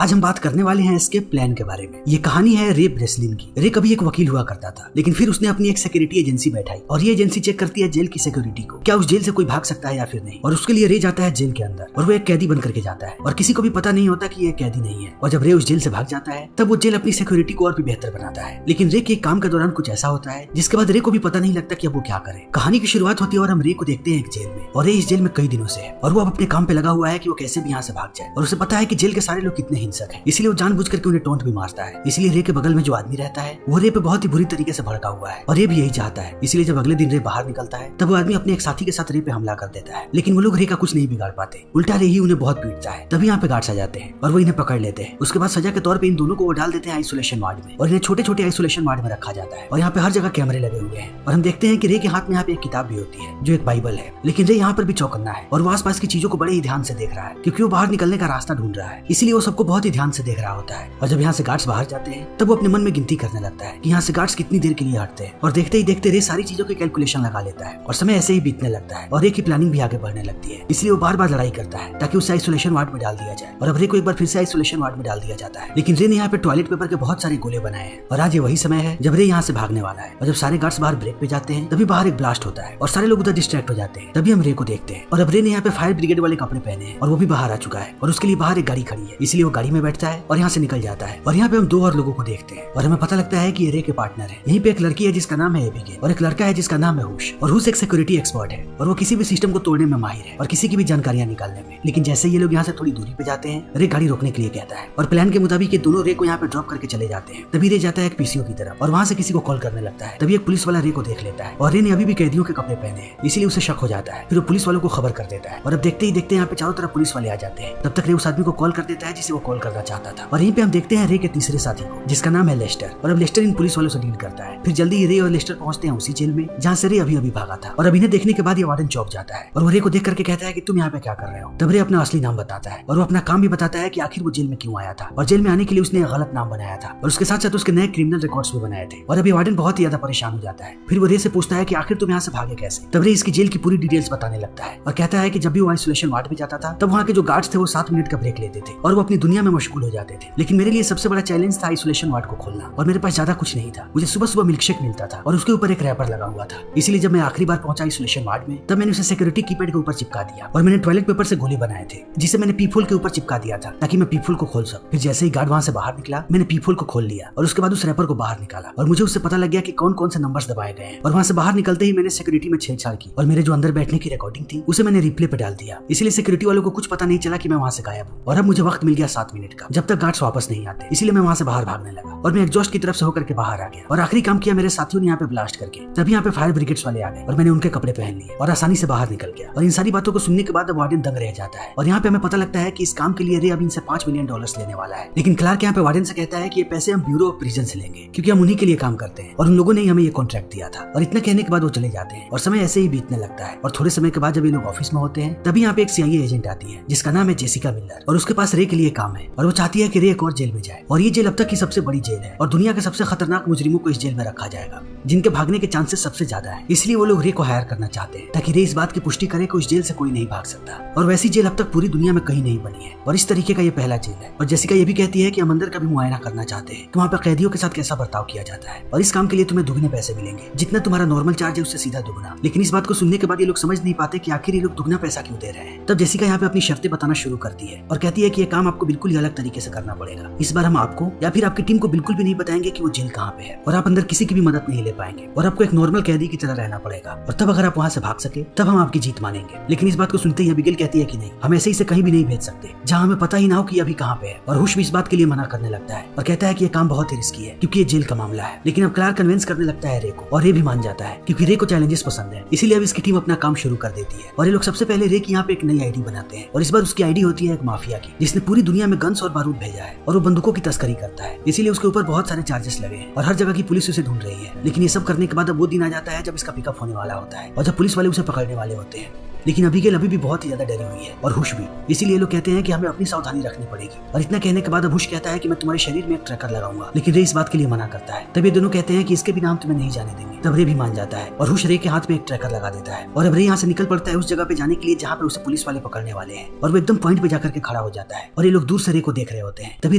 आज हम बात करने वाले हैं एस्केप प्लान के बारे में। ये कहानी है रे ब्रेसलिन की। रे कभी एक वकील हुआ करता था, लेकिन फिर उसने अपनी एक सिक्योरिटी एजेंसी बैठाई और ये एजेंसी चेक करती है जेल की सिक्योरिटी को, क्या उस जेल से कोई भाग सकता है या फिर नहीं। और उसके लिए रे जाता है जेल के अंदर और वो एक कैदी बन करके जाता है और किसी को भी पता नहीं होता कि ये कैदी नहीं है। और जब रे उस जेल से भाग जाता है तब वो जेल अपनी सिक्योरिटी को और भी बेहतर बनाता है। लेकिन रे के काम के दौरान कुछ ऐसा होता है जिसके बाद रे को भी पता नहीं लगता कि अब वो क्या करे। कहानी की शुरुआत होती है और हम रे को देखते हैं एक जेल में, और रे इस जेल में कई दिनों से है और वो अब अपने काम पे लगा हुआ है कि वो कैसे भी यहाँ से भाग जाए। और उसे पता है कि जेल के सारे लोग कितने हिंसक हैं, इसलिए वो जानबूझ करके उन्हें टोंट भी मारता है। इसलिए रे के बगल में जो आदमी रहता है वो रे पे बहुत ही बुरी तरीके से भड़का हुआ है और रे भी यही चाहता है। इसलिए जब अगले दिन रे बाहर निकलता है तब वो आदमी अपने एक साथी के साथ रे पे हमला कर देता है, लेकिन वो लोग रे का कुछ नहीं बिगाड़ पाते, उल्टा रे ही उन्हें बहुत पीटता है। तभी यहाँ पे गार्ड्स आ जाते हैं और वो इन्हें पकड़ लेते हैं। उसके बाद सजा के तौर पे इन दोनों को वो डाल देते हैं आइसोलेशन वार्ड में और इन्हें छोटे छोटे आइसोलेशन वार्ड में रखा जाता है। और यहाँ पे हर जगह कैमरे लगे हुए हैं और हम देखते हैं कि रे के हाथ में यहाँ पे एक किताब भी होती है जो एक बाइबल है। लेकिन रे यहाँ पर भी चौकन्ना है और वो आसपास की चीजों को बड़े ही ध्यान से देख रहा है, क्योंकि वो बाहर निकलने का रास्ता ढूंढ रहा है। इसलिए वो सबको बहुत ही ध्यान से देख रहा होता है। और जब यहाँ से गार्ड्स बाहर जाते हैं तब वो अपने मन में गिनती करने लगता है कि यहाँ से गार्ड्स कितनी देर के लिए हटते हैं। और देखते ही देखते रे सारी चीजों की कैलकुलेशन लगा लेता है और समय ऐसे ही बीतने लगता है और रे की प्लानिंग भी आगे बढ़ने लगती है। इसलिए वो बार बार लड़ाई करता है ताकि उसे आइसोलेशन वार्ड में डाल दिया जाए। और अब रे को एक बार फिर से आइसोलेशन वार्ड में डाल दिया जाता है, लेकिन रे ने यहाँ पे टॉयलेट पेपर के बहुत सारे गोले बनाए हैं। और आज ये वही समय है जब रे यहाँ से भागने वाला है। और जब सारे गार्ड्स बाहर ब्रेक पे जाते हैं तभी बाहर एक ब्लास्ट होता है और सारे लोग उधर डिस्ट्रैक्ट हो जाते हैं। तभी हम रे को देखते हैं और अब रे ने यहाँ पे फायर ब्रिगेड वाले कपड़े पहने हैं और वो भी बाहर आ चुका है और उसके लिए बाहर एक गाड़ी खड़ी है। इसलिए वो गाड़ी में बैठता है और यहाँ से निकल जाता है। और यहाँ पे हम दो और लोगों को देखते हैं और हमें पता लगता है कि ये रे के पार्टनर है। यहीं पे एक लड़की है जिसका नाम है एबिगेल और एक लड़का है जिसका नाम है हुश। और हुश एक सिक्योरिटी एक्सपर्ट है और वो किसी भी सिस्टम को तोड़ने में माहिर है और किसी की भी जानकारियां निकालने में। लेकिन जैसे ये लोग यहाँ से थोड़ी दूरी पे जाते हैं रे गाड़ी रोकने के लिए कहता है और प्लान के मुताबिक ये दोनों रे को यहाँ पे ड्रॉप करके चले जाते हैं। तभी रे जाता है एक पीसीओ की तरफ और वहाँ से किसी को कॉल करने लगता है। तभी एक पुलिस वाला रे को देख लेता है और रे ने अभी भी कैदियों के कपड़े पहने हैं, इसलिए उसे शक हो जाता है। फिर वो पुलिस वालों को खबर कर देता है और अब देखते ही देखते यहाँ पे चारों तरफ पुलिस वाले आ जाते हैं। तब तक रे उस आदमी को कॉल कर देता है जिसे वो कॉल करना चाहता था। और यहीं पे हम देखते हैं रे के तीसरे साथी को जिसका नाम है लेस्टर। और अब लेस्टर इन पुलिस वालों से डील करता है। फिर जल्दी रे और लेस्टर पहुंचते हैं उसी जेल में जहाँ से रे अभी अभी भागा था। और अब इन्हें देखने के बाद ये वार्डन चौंक जाता है और वो रे को देख करके कहता है कि तुम यहाँ पे क्या कर रहे हो। तब रे अपना असली नाम बताता है और वो अपना काम भी बताता है कि आखिर वो जेल में क्यों आया था और जेल में आने के लिए उसने एक गलत नाम बनाया था और उसके साथ साथ उसके नए क्रिमिनल रिकॉर्ड्स भी बनाए थे। और अभी वार्डन बहुत ही ज्यादा परेशान हो जाता है। फिर वो रे से पूछता है कि आखिर तुम यहाँ से भागे कैसे। तब रे इसकी जेल की पूरी डिटेल्स बताने लगता है और कहता है कि जब भी वो आइसोलेशन वार्ड में जाता था तब वहाँ के जो गार्ड्स थे वो 7 मिनट का ब्रेक लेते थे और वो अपनी दुनिया में मशगूल हो जाते थे। लेकिन मेरे लिए सबसे बड़ा चैलेंज था आइसोलेशन वार्ड को खोलना और मेरे पास ज्यादा कुछ नहीं था। मुझे सुबह सुबह मिल्कशेक मिलता था और उसके ऊपर एक रैपर लगा हुआ था। इसलिए जब मैं आखिरी बार पहुंचा आइसोलेशन वार्ड में तब मैंने उसे सिक्योरिटी कीपैड के ऊपर चिपका दिया और मैंने टॉयलेट पेपर से गोले बनाए थे जिसे मैंने पीफोल के ऊपर चिपका दिया था ताकि मैं पीफोल को खोल सकूं। फिर जैसे ही गार्ड वहां से बाहर निकला मैंने पीफोल को खोल लिया और उसके बाद उस रैपर को बाहर निकाला और मुझे उससे पता लग गया कि कौन कौन से नंबर्स दबाए गए हैं। और वहां से बाहर निकलते ही मैंने सिक्योरिटी में छेड़छाड़ की और मेरे जो अंदर बैठने की रिकॉर्डिंग थी उसे मैंने रिप्ले पे डाल दिया। इसलिए सिक्योरिटी वालों को कुछ पता नहीं चला कि मैं वहां से गायब हूँ। और अब मुझे वक्त मिल गया 7 मिनट का जब तक गार्ड्स वापस नहीं आते, इसलिए मैं वहां से बाहर भागने लगा और मैं एग्जॉस्ट की तरफ से होकर के बाहर आ गया। और आखिरी काम किया मेरे साथियों ने यहाँ पे ब्लास्ट करके। तभी यहाँ पे फायर ब्रिगेड्स वाले आ गए और मैंने उनके कपड़े पहन लिए और आसानी से बाहर निकल गया। और इन सारी बातों को सुनने के बाद अब वार्डन दंग रह जाता है। और यहाँ पे हमें पता लगता है कि इस काम के लिए रे अब इनसे $5 मिलियन लेने वाला है। लेकिन क्लार्क यहाँ पे वार्डन से कहता है कि ये पैसे हम ब्यूरो ऑफ प्रिजन से लेंगे क्योंकि हम उन्हीं के लिए काम करते हैं और उन लोगों ने हमें ये कॉन्ट्रैक्ट दिया था। और इतना कहने के बाद वो चले जाते हैं और समय ऐसे ही बीतने लगता है। और थोड़े समय के बाद जब ये लोग ऑफिस में होते हैं तभी यहाँ पे एक CIA एजेंट आती है जिसका नाम है जेसिका मिलर और उसके पास रे के लिए काम है और वो चाहती है कि रे एक और जेल में जाए। और ये जेल अब तक की सबसे बड़ी जेल है और दुनिया के सबसे खतरनाक मुजरिमों को इस जेल में रखा जाएगा जिनके भागने के चांसेस सबसे ज्यादा है। इसलिए वो लोग रे को हायर करना चाहते हैं ताकि रे इस बात की पुष्टि करे कि उस जेल से कोई नहीं भाग सकता। और वैसी जेल अब तक पूरी दुनिया में कहीं नहीं बनी है और इस तरीके का ये पहला जेल है। और जेसिका ये भी कहती है कि हम अंदर का भी मुआयना करना चाहते हैं कि वहाँ पे कैदियों के साथ कैसा बर्ताव किया जाता है और इस काम के लिए तुम्हें दुगने पैसे मिलेंगे, जितना तुम्हारा नॉर्मल चार्ज है उससे सीधा दुगना। लेकिन इस बात को सुनने के बाद ये लोग समझ नहीं पाते कि आखिर ये लोग दुगना पैसा क्यों दे रहे हैं। तब जेसिका यहाँ पे अपनी शर्तें बताना शुरू करती है और कहती है कि ये काम आपको बिल्कुल ही अलग तरीके से करना पड़ेगा। इस बार हम आपको या फिर आपकी टीम को बिल्कुल भी नहीं बताएंगे कि वो जेल कहाँ पे है और आप अंदर किसी की भी मदद नहीं ले पाएंगे और आपको एक नॉर्मल कैदी की तरह रहना पड़ेगा। और तब अगर आप वहाँ से भाग सके तब हम आपकी जीत मानेंगे। लेकिन इस बात को सुनते ही एबिगेल कहती है कि नहीं, हम ऐसे ही से कहीं भी नहीं भेज सकते जहाँ हमें पता ही ना हो कि अभी कहाँ पे है। और हुश भी इस बात के लिए मना करने लगता है और कहता है कि ये काम बहुत ही रिस्की है क्योंकि ये जेल का मामला है। लेकिन अब क्लार्क कन्विंस करने लगता है रे को और रे भी मान जाता है क्योंकि रे को चैलेंजेस पसंद है। इसीलिए अब इसकी टीम अपना काम शुरू कर देती है और ये लोग सबसे पहले रे की यहाँ पे एक नई आईडी बनाते हैं और इस बार उसकी आईडी होती है एक माफिया की जिसने पूरी दुनिया में गन्स और बारूद भेजा है और वो बंदूकों की तस्करी करता है। इसीलिए उसके ऊपर बहुत सारे चार्जेस लगे हैं और हर जगह की पुलिस उसे ढूंढ रही है। लेकिन ये सब करने के बाद अब वो दिन आ जाता है जब इसका पिकअप होने वाला होता है और जब पुलिस वाले उसे पकड़ने वाले होते हैं। लेकिन अबीगेल अभी भी बहुत ही ज्यादा डरी हुई है और हुश भी। इसीलिए लोग कहते हैं कि हमें अपनी सावधानी रखनी पड़ेगी। और इतना कहने के बाद अब हुश कहता है कि मैं तुम्हारे शरीर में एक ट्रैकर लगाऊंगा, लेकिन रे इस बात के लिए मना करता है। तब ये दोनों कहते हैं कि इसके भी नाम तुम्हें नहीं जाने देंगे। तब रे भी मान जाता है और हुश रे के हाथ में एक ट्रैकर लगा देता है और अब रे यहाँ से निकल पड़ता है उस जगह पे जाने के लिए जहाँ पे उसे पुलिस वाले पकड़ने वाले हैं। और वो एकदम पॉइंट पे जाकर के खड़ा हो जाता है और ये लोग दूर से रे को देख रहे होते हैं। तभी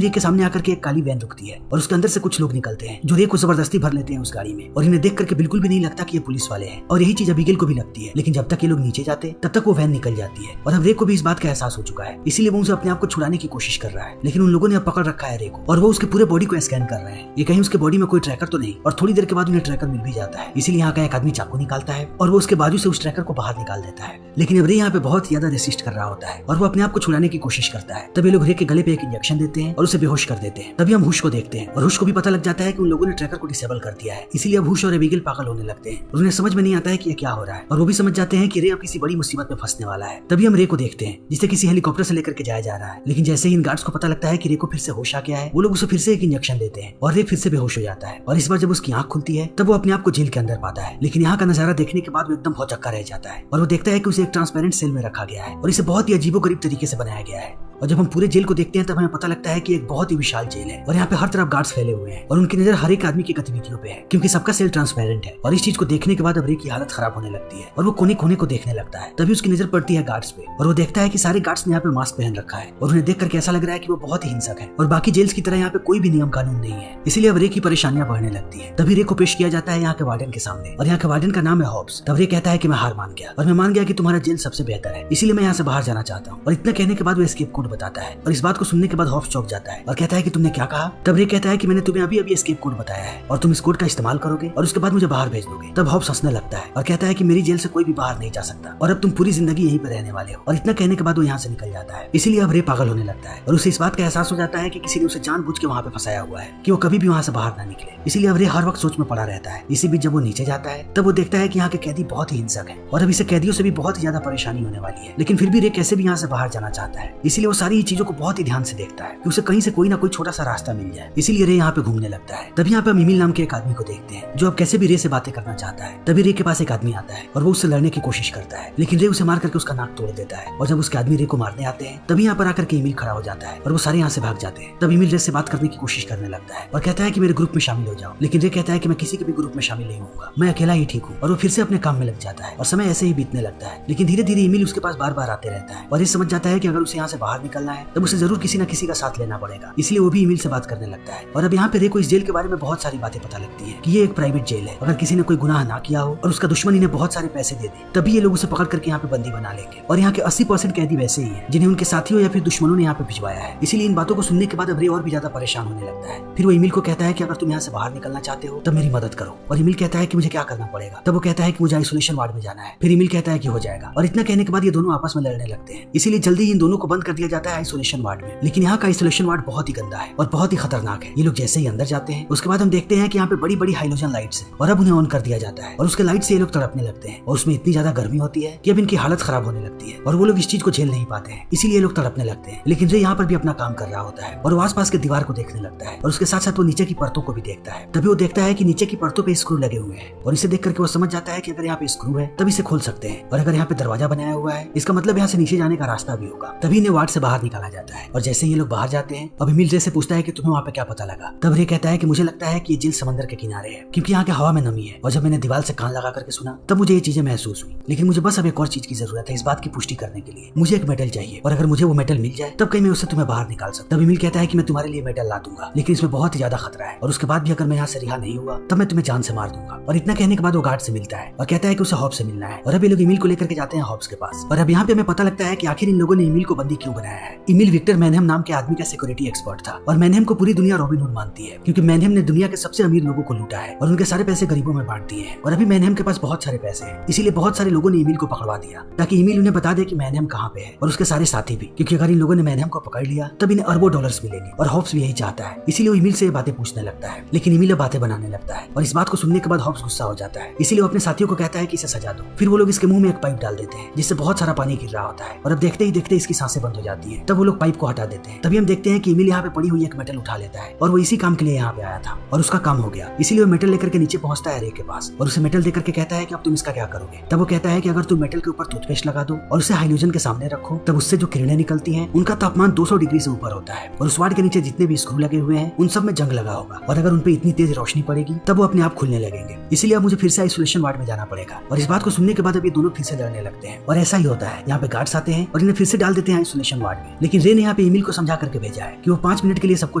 रे के सामने आकर के एक काली वैन रुकती है और उसके अंदर से कुछ लोग निकलते हैं जो रे को जबरदस्ती भर लेते हैं उस गाड़ी में। और इन्हें देख करके बिल्कुल भी नहीं लगता कि ये पुलिस वाले हैं और यही चीज अबीगेल को भी लगती है। लेकिन जब तक ये लोग नीचे जाते तब तक वो वैन निकल जाती है और अब रे को भी इस बात का एहसास हो चुका है। इसीलिए वो उसे अपने आप को छुड़ाने की कोशिश कर रहा है, लेकिन उन लोगों ने अब पकड़ रखा है रे को और वो उसके पूरे बॉडी को स्कैन कर रहे हैं। ये कहीं उसके बॉडी में कोई ट्रैकर तो नहीं। और थोड़ी देर के बाद उन्हें ट्रैकर मिल भी जाता है। इसीलिए यहाँ का एक आदमी चाकू निकालता है और वो उसके बाजू से उस ट्रैकर को बाहर निकाल देता है। लेकिन अब रे यहाँ पे बहुत ज्यादा रेसिस्ट कर रहा होता है और वो अपने आप को छुड़ाने की कोशिश करता है। तभी लोग रे के गले पे एक इंजेक्शन देते हैं और उसे बेहोश कर देते हैं। तभी हम हुश को देखते हैं और हुश को भी पता लग जाता है कि उन लोगों ने ट्रैकर को डिसेबल कर दिया है। इसीलिए अब हुश और अबीगेल पागल होने लगते हैं। उन्हें समझ में नहीं आता है कि ये क्या हो रहा है और वो भी समझ जाते हैं कि रे अब किसी बड़ी मुसीबत में फंसने वाला है। तभी हम रे को देखते हैं जिसे किसी हेलीकॉप्टर से लेकर के जाया जा रहा है। लेकिन जैसे ही इन गार्ड्स को पता लगता है कि रे को फिर से होश आ गया है, वो लोग उसे फिर से एक इंजेक्शन देते हैं और रे फिर से बेहोश हो जाता है। और इस बार जब उसकी आंख खुलती है तब वो अपने आप को जेल के अंदर पाता है। लेकिन यहाँ का नजारा देखने के बाद वो एकदम भौचक्का रह जाता है और वो देखता है कि उसे एक ट्रांसपेरेंट सेल में रखा गया है और इसे बहुत ही अजीबोगरीब तरीके से बनाया गया है। और जब हम पूरे जेल को देखते हैं तब हमें पता लगता है कि एक बहुत ही विशाल जेल है और यहाँ पे हर तरफ गार्ड्स फैले हुए हैं और उनकी नजर हर एक आदमी की गतिविधियों पे है क्योंकि सबका सेल ट्रांसपेरेंट है। और इस चीज को देखने के बाद अब रे की हालत खराब होने लगती है और वो कोने कोने को देखने लगता है। तभी उसकी नजर पड़ती है गार्ड्स पे और वो देखता है कि सारे गार्ड्स ने यहाँ पे मास्क पहन रखा है और उन्हें देख करके ऐसा लग रहा है कि वो बहुत ही हिंसक है और बाकी जेल्स की तरह यहाँ पे कोई भी नियम कानून नहीं है। इसीलिए अब रे की परेशानियां बढ़ने लगती है। तभी रे को पेश किया जाता है यहाँ के वार्डन के सामने और यहाँ के वार्डन का नाम है हॉब्स। तब रे कहता है कि मैं हार मान गया और मैं मान गया कि तुम्हारा जेल सबसे बेहतर है, इसीलिए मैं यहाँ से बाहर जाना चाहता हूँ। और इतना कहने के बाद वो एस्केप कोड बताता है और इस बात को सुनने के बाद हॉब्स चौंक जाता है और कहता है कि तुमने क्या कहा। तब रे कहता है कि मैंने तुम्हें अभी अभी एस्केप कोड बताया है और तुम इस कोड का इस्तेमाल करोगे और उसके बाद मुझे बाहर भेज दोगे। तब हॉब्स हंसने लगता है और कहता है कि मेरी जेल से कोई भी बाहर नहीं जा सकता और अब तुम पूरी जिंदगी यहीं पर रहने वाले हो। और इतना कहने के बाद वो यहाँ से निकल जाता है। इसीलिए अब रे पागल होने लगता है और उसे इस बात का एहसास हो जाता है कि किसी ने उसे जानबूझ के वहाँ पे फंसाया हुआ है कि वो कभी भी वहाँ से बाहर ना निकले। इसीलिए अब रे हर वक्त सोच में पड़ा रहता है। इसी बीच जब वो नीचे जाता है तब वो देखता है कि यहाँ के कैदी बहुत ही हिंसक है और अब इसे कैदियों से भी बहुत ही ज्यादा परेशानी होने वाली है। लेकिन फिर भी रे कैसे भी यहाँ से बाहर जाना चाहता है। इसीलिए वो सारी चीजों को बहुत ही ध्यान से देखता है कि उसे कहीं से कोई ना कोई छोटा सा रास्ता मिल जाए। इसीलिए रे यहाँ पे घूमने लगता है। तभी यहाँ पे हम इमिल नाम के एक आदमी को देखते हैं जो अब कैसे भी रे से बातें करना चाहता है। तभी रे के पास एक आदमी आता है और वो उससे लड़ने की कोशिश करता है, लेकिन रे उसे मार करके उसका नाक तोड़ देता है। और जब उसके आदमी रे को मारने आते हैं तभी यहाँ पर आकर के इमिल खड़ा हो जाता है और वो सारे यहाँ से भाग जाते हैं। तब इमिल रे से बात करने की कोशिश करने लगता है और कहता है कि मेरे ग्रुप में शामिल हो जाओ। लेकिन रे कहता है कि मैं किसी के भी ग्रुप में शामिल नहीं होऊंगा, मैं अकेला ही ठीक हूँ। और वो फिर से अपने काम में लग जाता है और समय ऐसे ही बीतने लगता है। लेकिन धीरे धीरे इमिल उसके पास बार बार आते रहता है और ये समझ जाता है कि अगर उसे यहाँ से बाहर निकलना है तब उसे जरूर किसी न किसी का साथ लेना पड़ेगा। इसलिए वो भी इमिल से बात करने लगता है। और अब यहाँ पे रे को इस जेल के बारे में बहुत सारी बातें पता लगती है कि ये एक प्राइवेट जेल है। अगर किसी ने कोई गुनाह ना किया हो और उसका दुश्मन इन्हें बहुत सारे पैसे दे दे तभी ये लोग उसे पकड़ करके यहाँ पे बंदी बना लेंगे। और यहाँ के 80% कैदी वैसे ही हैं जिन्हें उनके साथियों या फिर दुश्मनों ने यहाँ पे भिजवाया है। इसीलिए इन बातों को सुनने के बाद अब रे और भी ज्यादा परेशान होने लगता है। फिर वो इमिल को कहता है कि अगर तुम यहाँ से बाहर निकलना चाहते हो तब मेरी मदद करो। और इमिल कहता है कि मुझे क्या करना पड़ेगा। तब वो कहता है कि मुझे आइसोलेशन वार्ड में जाना है। फिर इमिल कहता है कि हो जाएगा। और इतना कहने के बाद ये दोनों आपस में लड़ने लगते हैं। इसीलिए जल्दी इन दोनों को बंद कर दिया जाता है आइसोलेशन वार्ड में। लेकिन यहाँ का आइसोलेशन वार्ड बहुत ही गंदा है और बहुत ही खतरनाक है। ये लोग जैसे ही अंदर जाते हैं उसके बाद हम देखते हैं कि यहाँ पे बड़ी बड़ी हाइलोजन लाइट्स हैं और अब उन्हें ऑन कर दिया जाता है और उसके लाइट से ये लोग तड़पने लगते हैं और उसमें इतनी ज्यादा गर्मी होती है कि अब इनकी हालत खराब होने लगती है और वो लोग इस चीज को झेल नहीं पाते हैं। इसीलिए लोग तड़पने लगते हैं। लेकिन रे यहाँ पर भी अपना काम कर रहा होता है और वो आसपास के दीवार को देखने लगता है और उसके साथ साथ वो नीचे की परतों को भी देखता है। तभी वो देखता है कि नीचे की परतों पे स्क्रू लगे हुए हैं और इसे देख करके वो समझ जाता है कि अगर यहाँ पे स्क्रू है तब इसे खोल सकते हैं और अगर यहाँ पे दरवाजा बनाया हुआ है इसका मतलब यहाँ से नीचे जाने का रास्ता भी होगा। तभी इन्हें वार्ड से बाहर निकाला जाता है और जैसे ये लोग बाहर जाते हैं अब इमिल रे से पूछता है कि तुम्हें वहाँ पे क्या पता लगा। तब रे कहता है कि मुझे लगता है कि ये जेल समंदर के किनारे है क्योंकि यहाँ के हवा में नमी है और जब मैंने दीवार से कान लगा करके सुना तब मुझे ये चीजें महसूस हुई। लेकिन मुझे बस अब एक और चीज की जरूरत है इस बात की पुष्टि करने के लिए। मुझे एक मेटल चाहिए और अगर मुझे वो मेटल मिल जाए तब कहीं मैं उससे तुम्हें बाहर निकाल सकता। तब इमिल कहता है कि मैं तुम्हारे लिए मेटल ला दूंगा लेकिन इसमें बहुत ही ज्यादा खतरा है और उसके बाद भी अगर मैं यहाँ से रिहा नहीं हुआ तब मैं तुम्हें जान से मार दूंगा। और इतना कहने के बाद वो गार्ड से मिलता है और कहता है कि उसे हॉब्स से मिलना है और अब ये लोग इमिल को लेकर के जाते हैं हॉब्स के पास। और अब यहाँ पे हमें पता लगता है कि आखिर इन लोगों ने इमिल को बंदी क्यों बनाया है। इमिल विक्टर मैनहेम नाम के आदमी का सिक्योरिटी एक्सपर्ट था और मैनहेम को पूरी दुनिया रॉबिन हुड मानती है क्योंकि मैनहेम ने दुनिया के सबसे अमीर लोगों को लूटा है और उनके सारे पैसे गरीबों में बांट दिए हैं। और अभी मैनहेम के पास बहुत सारे पैसे हैं इसीलिए बहुत सारे लोगों ने इमिल को पकड़वा दिया ताकि इमिल उन्हें बता दे कि मैनहेम कहाँ पे है और उसके सारे साथी भी, क्योंकि अगर इन लोगों ने मैनहेम को पकड़ लिया तब इन्हें अरबों डॉलर्स मिलेंगे और हॉब्स भी यही चाहता है। इसीलिए वो इमिल से ये बातें पूछने लगता है लेकिन इमिल बातें बनाने लगता है और इस बात को सुनने के बाद हॉब्स गुस्सा हो जाता है। इसीलिए वो अपने साथियों को कहता है कि इसे सजा दो। फिर वो लोग इसके मुंह में एक पाइप डाल देते हैं जिससे बहुत सारा पानी गिर रहा होता है और अब देखते ही देखते इसकी सांसें बंद हो जाती आती है तब वो लोग पाइप को हटा देते हैं। तभी हम देखते हैं कि इमिल यहाँ पे पड़ी हुई एक मेटल उठा लेता है और वो इसी काम के लिए यहाँ पे आया था और उसका काम हो गया। इसीलिए वो मेटल लेकर के नीचे पहुंचता है रे के पास और उसे मेटल देकर के कहता है कि अब तुम इसका क्या करोगे। तब वो कहता है कि अगर तुम मेटल के ऊपर टूथपेस्ट लगा दो और उसे हाइड्रोजन के सामने रखो तब उससे जो किरणें निकलती हैं उनका तापमान 200 डिग्री से ऊपर होता है और उस वार्ड के नीचे जितने भी स्क्रू लगे हुए हैं उन सब में जंग लगा होगा और अगर उन पे इतनी तेज रोशनी पड़ेगी तब वो अपने आप खुलने लगेंगे। इसीलिए अब मुझे फिर से आइसोलेशन वार्ड में जाना पड़ेगा। और इस बात को सुनने के बाद अब ये दोनों फिर से लड़ने लगते हैं और ऐसा ही होता है। यहाँ पे गार्ड्स आते हैं और इन्हें फिर से डाल देते हैं आइसोलेशन वार्ड में। लेकिन रे ने यहाँ पे इमिल को समझा करके भेजा है कि वो 5 मिनट के लिए सबको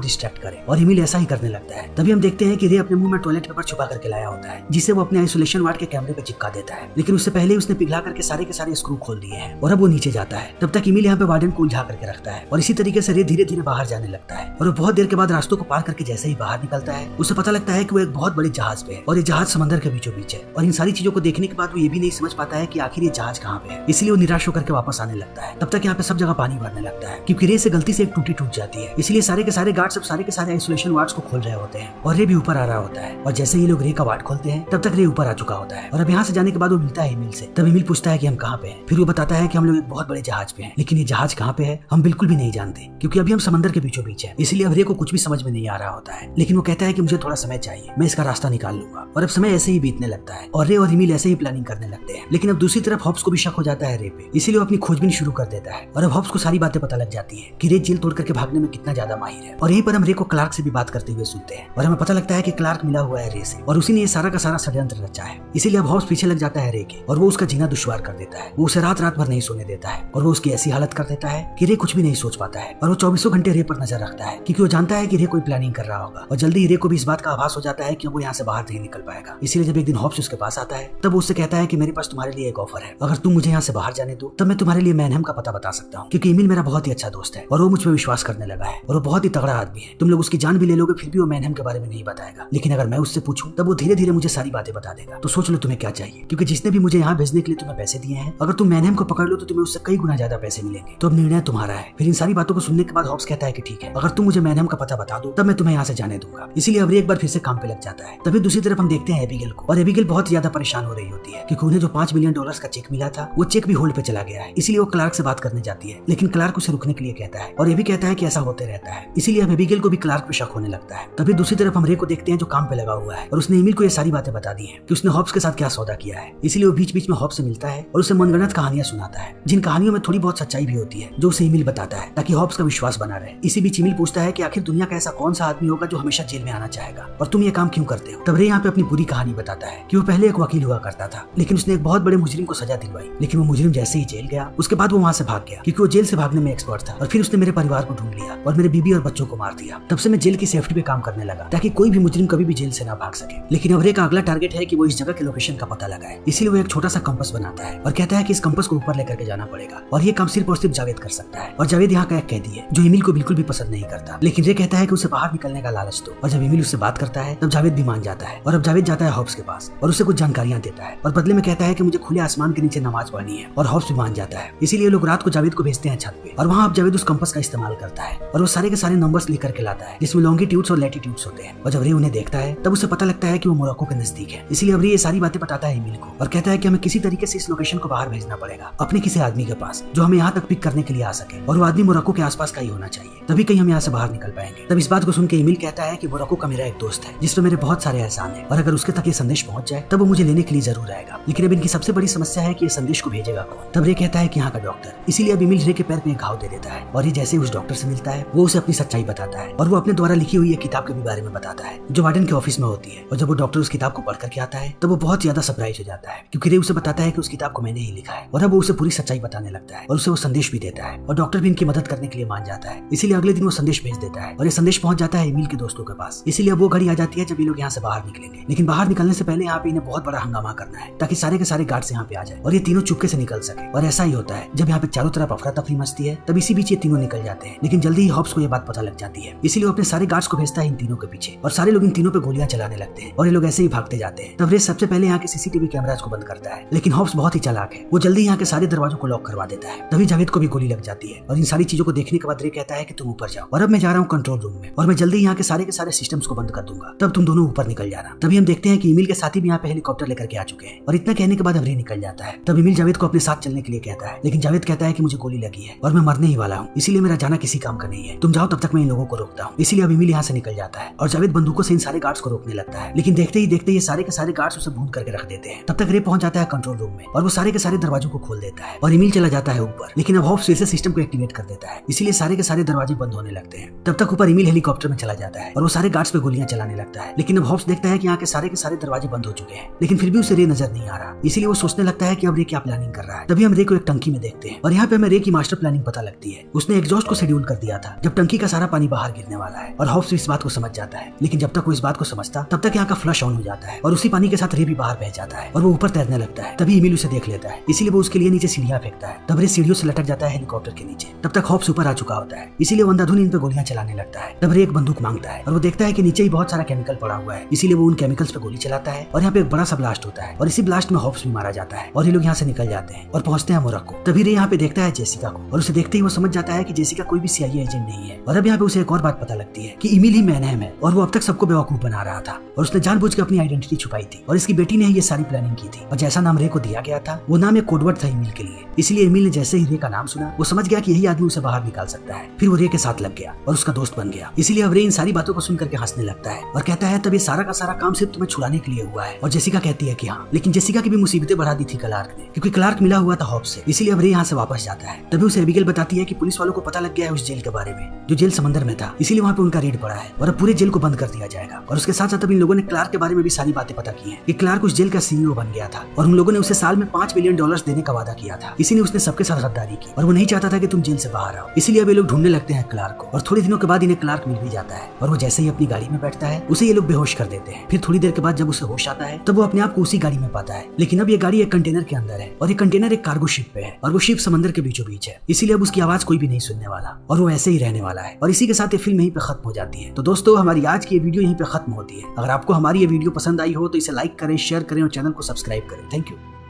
डिस्ट्रैक्ट करे और इमिल ऐसा ही करने लगता है। तभी हम देखते हैं कि रे अपने मुंह में टॉयलेट पेपर छुपा करके लाया होता है जिसे वो अपने आइसोलेशन वार्ड के कैमरे पे चिपका देता है। लेकिन उससे पहले उसने पिघला करके सारे के सारे स्क्रू खोल दिए हैं और अब वो नीचे जाता है। तब तक इमिल यहाँ पे वार्डन को उलझा करके रखता है और इसी तरीके से रे धीरे धीरे बाहर जाने लगता है। और वो बहुत देर के बाद रास्तों को पार करके जैसे ही बाहर निकलता है उसे पता लगता है कि वो एक बहुत बड़े जहाज पे है और ये जहाज समंदर के बीचों बीच है। और इन सारी चीजों को देखने के बाद वो ये भी नहीं समझ पाता है कि आखिर ये जहाज कहाँ पे है। इसलिए वो निराश होकर के वापस आने लगता है। तब तक यहाँ पे सब जगह पानी भरने लगता है क्योंकि रे से गलती से एक टूटी टूट जाती है। इसलिए सारे के सारे गार्ड सब सारे के सारे आइसोलेशन वार्ड्स को खोल रहे होते हैं और रे भी ऊपर आ रहा होता है। और जैसे ही लोग रे का वार्ड खोलते हैं तब तक रे ऊपर आ चुका होता है। और अब यहाँ से जाने के बाद वो मिलता है इमिल से। तब इमिल पूछता है कि हम कहाँ पे हैं। फिर वो बताता है कि हम लोग एक बहुत बड़े जहाज पे हैं, लेकिन ये जहाज कहाँ पे है हम बिल्कुल भी नहीं जानते क्योंकि अभी हम समंदर के बीचों बीच है। इसलिए अब रे को कुछ भी समझ में नहीं आ रहा होता है। लेकिन वो कहता है कि मुझे थोड़ा समय चाहिए, मैं इसका रास्ता निकाल लूंगा। और अब समय ऐसे ही बीतने लगता है और रे और इमिल ऐसे ही प्लानिंग करने लगते हैं। लेकिन अब दूसरी तरफ हॉब्स को भी शक हो जाता है रे पे, इसीलिए वो अपनी खोजबीन शुरू कर देता है। और अब हॉब्स को सारी बातें पता लग जाती है कि रे जेल तोड़ करके भागने में कितना ज्यादा माहिर है। और यहीं पर हम रे को क्लार्क से भी बात करते हुए सुनते हैं और हमें पता लगता है कि क्लार्क मिला हुआ है रे से और उसी ने ये सारा का सारा षड्यंत्र रचा है। इसीलिए अब हॉब्स पीछे लग जाता है रे के और वो उसका जीना दुश्वार कर देता है। वो उसे रात रात भर नहीं सोने देता है और वो उसकी ऐसी हालत कर देता है कि रे कुछ भी नहीं सोच पाता है। और वो 24 घंटे रे पर नजर रखता है क्योंकि वो जानता है कि रे कोई प्लानिंग कर रहा होगा। और जल्दी रे को भी इस बात का आभास हो जाता है कि वो यहाँ से बाहर नहीं निकल पाएगा। इसीलिए जब एक दिन हॉब्स उसके पास आता है तब वो उससे कहता है कि मेरे पास तुम्हारे लिए एक ऑफर है, अगर तुम मुझे यहाँ से बाहर जाने दो तब मैं तुम्हारे लिए मैनहम का पता बता सकता हूँ क्योंकि इमिल मेरा बहुत ही अच्छा दोस्त है और वो मुझ पर विश्वास करने लगा है और वो बहुत ही तगड़ा आदमी है। तुम लोग उसकी जान भी ले लोगे फिर भी वो मैनहम के बारे में नहीं बताएगा, लेकिन अगर मैं उससे पूछूं तब वो धीरे धीरे मुझे सारी बातें बता देगा। तो सोच लो तुम्हें क्या चाहिए, क्योंकि जिसने भी मुझे यहाँ भेजने के लिए तुम्हें पैसे दिए हैं, अगर तुम मैनहम को पकड़ लो तो तुम्हें उससे कई गुना ज्यादा पैसे मिलेंगे। तो अब निर्णय तुम्हारा है। फिर इन सारी बातों को सुनने के बाद हॉब्स कहता है कि ठीक है, अगर तुम मुझे मैनहम का पता बता दो तब मैं तुम्हें यहाँ से जाने दूंगा। इसीलिए अब एक बार फिर से काम पे लग जाता है। तभी दूसरी तरफ हम देखते हैं एबिगेल को और एबिगेल बहुत ज्यादा परेशान हो रही होती है क्योंकि उन्हें जो $5 मिलियन का चेक मिला था वो चेक भी होल्ड पे चला गया है। इसीलिए वो क्लार्क से बात करने जाती है, लेकिन क्लार्क उसे रुकने के लिए कहता है और ये भी कहता है कि ऐसा होते रहता है। इसीलिए अब एबिगेल को भी क्लार्क पे शक होने लगता है। तभी दूसरी तरफ हम रे को देखते हैं जो काम पे लगा हुआ है और उसने इमिल को ये सारी बातें बता दी हैं कि उसने हॉब्स के साथ क्या सौदा किया है। इसीलिए वो बीच बीच में हॉब्स से मिलता है और उसे मनगढ़ंत कहानियां सुनाता है, जिन कहानियों में थोड़ी बहुत सच्चाई भी होती है जो उसे इमिल बताता है ताकि हॉब्स का विश्वास बना रहे। इसी बीच इमिल पूछता है कि आखिर दुनिया का ऐसा कौन सा आदमी होगा जो हमेशा जेल में आना चाहेगा और तुम ये काम क्यों करते हो। तब रे यहाँ पे अपनी पूरी कहानी बताता है कि वो पहले एक वकील हुआ करता था, लेकिन उसने एक बहुत बड़े मुजरिम को सजा दिलवाई, लेकिन वो मुजरिम जैसे ही जेल गया उसके बाद वो वहाँ से भाग गया क्योंकि वो जेल से भागने में एक्सपर्ट था। और फिर उसने मेरे परिवार को ढूंढ लिया और मेरे बीबी और बच्चों को मार दिया। तब से मैं जेल की सेफ्टी पे काम करने लगा ताकि कोई भी मुजरिम कभी भी जेल से ना भाग सके। लेकिन अब रे का अगला टारगेट है कि वो इस जगह के लोकेशन का पता लगाए। इसीलिए वो एक छोटा सा कंपास बनाता है और कहता है कि इस कंपास को ऊपर लेकर के जाना पड़ेगा और ये काम सिर्फ और सिर्फ जावेद कर सकता है। और जावेद यहाँ का एक कैदी है जो इमिल को बिल्कुल भी पसंद नहीं करता, लेकिन रे कहता है कि उसे बाहर निकलने का लालच दो। और जब इमिल उससे बात करता है तब जावेद भी मान जाता है और अब जावेद जाता है हॉब्स के पास और उसे कुछ जानकारियां देता है और बदले में कहता है कि मुझे खुले आसमान के नीचे नमाज पढ़नी है और हॉब्स भी मान जाता है। इसीलिए लोग रात को जावेद को भेजते हैं छत पे और वहाँ अब जावेद उस कंपास का इस्तेमाल करता है और वो सारे के सारे नंबर्स लिख करके लाता है जिसमें लॉन्गिट्यूड्स और लैटिट्यूड्स होते हैं। और जब रे उन्हें देखता है तब उसे पता लगता है कि वो मोरक्को के नजदीक है। इसीलिए अब रे ये सारी बातें बताता है इमिल को और कहता है कि हमें किसी तरीके से इस लोकेशन को बाहर भेजना पड़ेगा अपने किसी आदमी के पास जो हमें यहाँ तक पिक करने के लिए आ सके और वो आदमी मोरक्को के आसपास का ही होना चाहिए, तभी कहीं हम यहाँ से बाहर निकल पाएंगे। तब इस बात को सुन के इमिल कहता है कि मोरक्को का मेरा एक दोस्त है जिसपे मेरे बहुत सारे एहसान है और अगर उसके तक ये संदेश पहुंच जाए तब वो मुझे लेने के लिए जरूर आएगा। लेकिन अब इनकी सबसे बड़ी समस्या है कि ये संदेश को भेजेगा कौन। तब रे कहता है कि यहाँ का डॉक्टर। इसीलिए अब इमिल रे के पैर पे एक घाव दे देता है और ये जैसे उस डॉक्टर से मिलता है वो उसे अपनी सच्चाई बताता है और वो अपने द्वारा लिखी हुई एक किताब के भी बारे में बताता है जो वार्डन के ऑफिस में होती है। और जब वो डॉक्टर उस किताब को पढ़ करके आता है तब वो बहुत ज्यादा सरप्राइज हो जाता है क्योंकि रे उसे बताता है कि उस किताब को मैंने ही लिखा है। और अब वो उसे पूरी सच्चाई बताने लगता है और उसे वो संदेश भी देता है और डॉक्टर भी इनकी मदद करने के लिए मान जाता है। इसीलिए अगले दिन वो संदेश भेज देता है और ये संदेश पहुंच जाता है इमिल के दोस्तों के पास। इसीलिए अब वो घड़ी आ जाती है जब ये लोग यहाँ से बाहर निकलेंगे, लेकिन बाहर निकलने से पहले यहाँ पे इन्हें बहुत बड़ा हंगामा करना है ताकि सारे के सारे गार्ड्स यहाँ पे आ जाए और ये तीनों चुपके से निकल सके। और ऐसा ही होता है, जब यहाँ पे चारों तरफ अफरा तफरी मचती है तब इसी बीच ये तीनों निकल जाते हैं। लेकिन जल्दी ही हॉब्स को ये बात पता लग जाती है, इसीलिए वो अपने सारे गार्ड्स को भेजता है इन तीनों के पीछे और सारे लोग इन तीनों पे गोलियां चलाने लगते हैं और ये लोग ऐसे ही भागते जाते हैं। तब रे सबसे पहले यहाँ के सीसीटीवी कैमराज को बंद करता है, लेकिन हॉब्स बहुत ही चालाक है, वो जल्दी यहाँ के सारे दरवाजों को लॉक करवा देता है। तभी जावेद को भी गोली लग जाती है और इन सारी चीजों को देखने के बाद रे कहता है कि तुम ऊपर जाओ और अब मैं जा रहा हूँ कंट्रोल रूम में और मैं जल्दी यहाँ के सारे सिस्टम्स को बंद कर दूंगा, तब तुम दोनों ऊपर निकल जाना। तभी हम देखते हैं कि इमिल के साथी भी यहाँ पे हेलीकॉप्टर लेकर के आ चुके हैं और इतना कहने के बाद अब रे निकल जाता है। तब इमिल जावेद को अपने साथ चलने के लिए कहता है, लेकिन जावेद कहता है कि मुझे गोली लगी है और और मैं मरने ही वाला हूँ, इसीलिए मेरा जाना किसी काम का नहीं है, तुम जाओ, तब तक मैं इन लोगों को रोकता हूँ। इसीलिए अब एमिल यहाँ से निकल जाता है और जावेद बंदूकों से इन सारे गार्ड्स को रोकने लगता है, लेकिन देखते ही देखते ये सारे के सारे गार्ड्स उसे भून करके रख देते हैं। तब तक रे पहुंच जाता है कंट्रोल रूम में और वो सारे के सारे दरवाजों को खोल देता है और एमिल चला जाता है ऊपर, लेकिन अब हॉब्स फिर से सिस्टम को एक्टिवेट कर देता है, इसीलिए सारे के सारे दरवाजे बंद होने लगते हैं। तब तक ऊपर एमिल हेलीकॉप्टर में चला जाता है और वो सारे गार्ड्स पे गोलियां चलाने लगता है, लेकिन अब हॉब्स देखता है कि यहाँ के सारे दरवाजे बंद हो चुके हैं, लेकिन फिर भी उसे रे नजर नहीं आ रहा, इसीलिए वो सोचने लगता है कि अब रे क्या प्लानिंग कर रहा है। तभी हम रे को एक टंकी में देखते हैं और यहाँ पे हमें रे की मास्टर प्लानिंग पता लगती है। उसने एग्जॉस्ट को शेड्यूल कर दिया था जब टंकी का सारा पानी बाहर गिरने वाला है और हॉब्स इस बात को समझ जाता है, लेकिन जब तक वो इस बात को समझता तब तक यहाँ का फ्लश ऑन हो जाता है और उसी पानी के साथ रे भी बाहर बह जाता है और वो ऊपर तैरने लगता है। तभी एमिल उसे देख लेता है, इसीलिए वो उसके लिए नीचे सीढ़ियां फेंकता है। तब रे सीढ़ियों से लटक जाता है हेलीकॉप्टर के नीचे। तब तक हॉब्स ऊपर आ चुका होता है, इसीलिए वो अंधाधुन इन पे गोलियां चलाने लगता है। तब रे एक बंदूक मांगता है और वो देखता है कि नीचे ही बहुत सारा केमिकल पड़ा हुआ है, इसीलिए वो उन केमिकल्स पे गोली चलाता है और यहाँ पे एक बड़ा सा ब्लास्ट होता है और इसी ब्लास्ट में हॉब्स भी मारा जाता है और ये लोग यहाँ से निकल जाते हैं और पहुंचते हैं मोरक्को। तभी रे यहाँ पे देखता है जेसिका को और उसे देखते ही वो समझ जाता है कि जेसिका कोई भी CIA एजेंट नहीं है। और अब यहाँ पे उसे एक और बात पता लगती है कि एमिल ही मैनहम है और वो अब तक सबको बेवकूफ बना रहा था और उसने जानबूझ के अपनी आइडेंटिटी छुपाई थी और इसकी बेटी ने ये सारी प्लानिंग की थी और जैसा नाम रे को दिया गया था वो नाम एक कोडवर्ड था एमिल के लिए, इसलिए एमिल ने जैसे ही रे का नाम सुना वो समझ गया कि यही आदमी उसे बाहर निकाल सकता है। फिर वो रे के साथ लग गया और उसका दोस्त बन गया, इसीलिए अब रे इन सारी बातों को सुन करके हंसने लगता है और कहता है तब ये सारा का सारा काम सिर्फ तुम्हें छुड़ाने के लिए हुआ है। और जेसिका कहती है कि हाँ, लेकिन जेसिका की भी मुसीबतें बढ़ा दी थी क्लार्क ने, क्योंकि क्लार्क मिला हुआ था हॉब्स से, इसीलिए अब रे यहाँ से वापस जाता है। तभी उसे एबिगेल बताती है कि पुलिस वालों को पता लग गया है उस जेल के बारे में, जो जेल समंदर में था, इसीलिए वहाँ पे उनका रेड पड़ा है और अब पूरे जेल को बंद कर दिया जाएगा। और उसके साथ साथ अब इन लोगों ने क्लार्क के बारे में भी सारी बातें पता की है कि क्लार्क उस जेल का CEO बन गया था और उन लोगों ने उसे साल में $5 मिलियन देने का वादा किया था, इसीलिए उसने सबके साथ गद्दारी की और वो नहीं चाहता था कि तुम जेल से बाहर आओ, इसीलिए अब ये लोग ढूंढने लगते हैं क्लार्क को। और थोड़े दिनों के बाद इन्हें क्लार्क मिल भी जाता है और वो जैसे ही अपनी गाड़ी में बैठता है उसे ये लोग बेहोश कर देते हैं। फिर थोड़ी देर के बाद जब उसे होश आता है तब वो अपने आप को उसी गाड़ी में पाता है, लेकिन अब ये गाड़ी एक कंटेनर के अंदर है और ये कंटेनर एक कार्गो शिप पे है और वो शिप समंदर के बीचों बीच है, इसीलिए अब उसकी आवाज कोई भी नहीं सुनने वाला और वो ऐसे ही रहने वाला है। और इसी के साथ ये फिल्म यहीं पे खत्म हो जाती है। तो दोस्तों हमारी आज की ये वीडियो यहीं पे खत्म होती है। अगर आपको हमारी ये वीडियो पसंद आई हो तो इसे लाइक करें, शेयर करें और चैनल को सब्सक्राइब करें। Thank you.